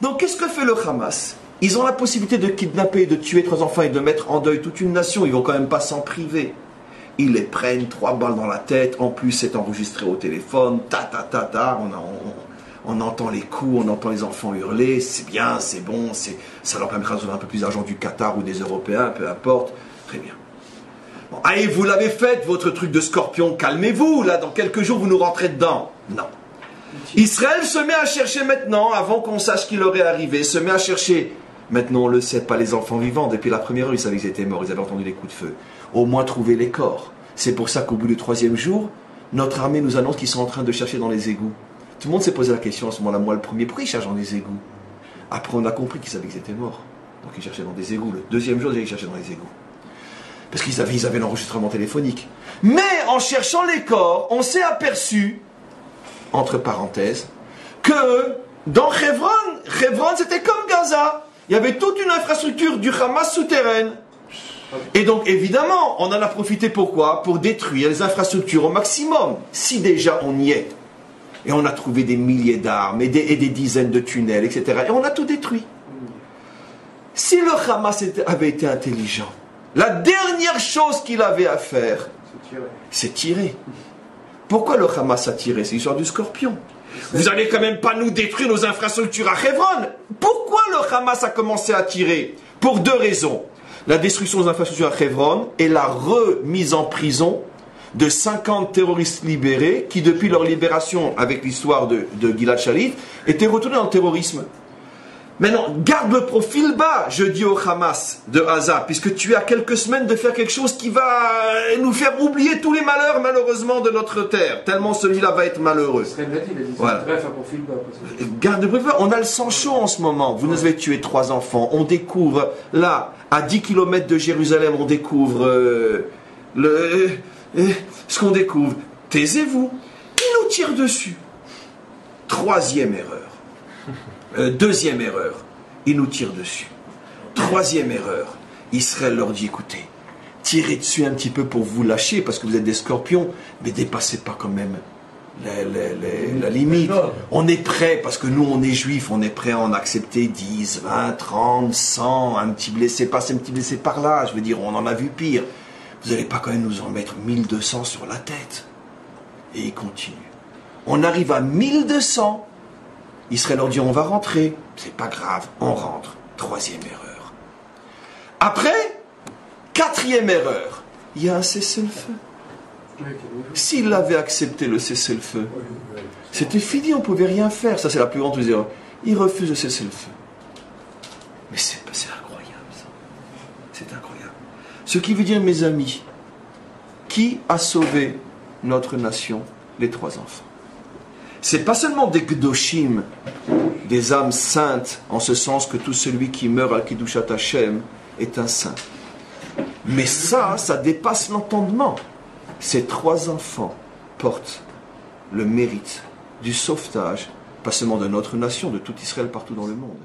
Donc qu'est-ce que fait le Hamas? Ils ont la possibilité de kidnapper, de tuer 3 enfants et de mettre en deuil toute une nation. Ils vont quand même pas s'en priver. Ils les prennent, 3 balles dans la tête. En plus, c'est enregistré au téléphone. On entend les coups, on entend les enfants hurler. C'est bien, c'est bon. Ça leur permettra de recevoir un peu plus d'argent du Qatar ou des Européens, peu importe. Très bien. Bon, allez, vous l'avez fait, votre truc de scorpion. Calmez-vous, là, dans quelques jours, vous nous rentrez dedans. Non. Israël se met à chercher maintenant, avant qu'on sache ce qui leur est arrivé, se met à chercher. Maintenant, on le sait, pas les enfants vivants. Depuis la première heure, ils savaient qu'ils étaient morts. Ils avaient entendu les coups de feu. Au moins trouver les corps. C'est pour ça qu'au bout du 3e jour, notre armée nous annonce qu'ils sont en train de chercher dans les égouts. Tout le monde s'est posé la question à ce moment-là, moi le premier, pourquoi ils cherchent dans les égouts? Après, on a compris qu'ils savaient qu'ils étaient morts. Donc ils cherchaient dans des égouts. Le 2e jour, ils cherchaient dans les égouts. Parce qu'ils avaient l'enregistrement téléphonique. Mais en cherchant les corps, on s'est aperçu, entre parenthèses, que dans Hebron, c'était comme Gaza. Il y avait toute une infrastructure du Hamas souterraine. Et donc, évidemment, on en a profité pourquoi? Pour détruire les infrastructures au maximum. Si déjà on y est, et on a trouvé des milliers d'armes, et des dizaines de tunnels, etc., et on a tout détruit. Si le Hamas avait été intelligent, la dernière chose qu'il avait à faire, c'est tirer. Pourquoi le Hamas a tiré? C'est l'histoire du scorpion. Vous n'allez quand même pas nous détruire nos infrastructures à Hebron. Pourquoi le Hamas a commencé à tirer? Pour 2 raisons. La destruction des infrastructures à Hebron et la remise en prison de 50 terroristes libérés qui, depuis leur libération avec l'histoire de Gilad Shalit, étaient retournés dans le terrorisme. Maintenant, garde le profil bas, je dis au Hamas de Gaza, puisque tu as quelques semaines de faire quelque chose qui va nous faire oublier tous les malheurs, malheureusement, de notre terre. Tellement celui-là va être malheureux. Voilà. Garde le profil bas. On a le sang chaud en ce moment. Vous nous avez tué 3 enfants. On découvre, là, à 10 km de Jérusalem, on découvre ce qu'on découvre. Taisez-vous. Ils nous tirent dessus. 3e erreur. 2e erreur, ils nous tirent dessus. 3e erreur, Israël leur dit, écoutez, tirez dessus un petit peu pour vous lâcher, parce que vous êtes des scorpions, mais dépassez pas quand même la limite. On est prêt, parce que nous on est juifs, on est prêt à en accepter 10, 20, 30, 100, un petit blessé par-ci, un petit blessé par-là, je veux dire, on en a vu pire. Vous n'allez pas quand même nous en mettre 1200 sur la tête. Et ils continuent. On arrive à 1200. Israël leur dit, on va rentrer. C'est pas grave, on rentre. 3e erreur. Après, 4e erreur. Il y a un cessez-le-feu. S'il avait accepté le cessez-le-feu, c'était fini, on ne pouvait rien faire. Ça, c'est la plus grande des erreurs. Il refuse le cessez-le-feu. Mais c'est incroyable, ça. C'est incroyable. Ce qui veut dire, mes amis, qui a sauvé notre nation? Les 3 enfants. C'est pas seulement des Gdoshim, des âmes saintes, en ce sens que tout celui qui meurt à Kiddushat Hashem est un saint. Mais ça dépasse l'entendement. Ces 3 enfants portent le mérite du sauvetage, pas seulement de notre nation, de tout Israël partout dans le monde.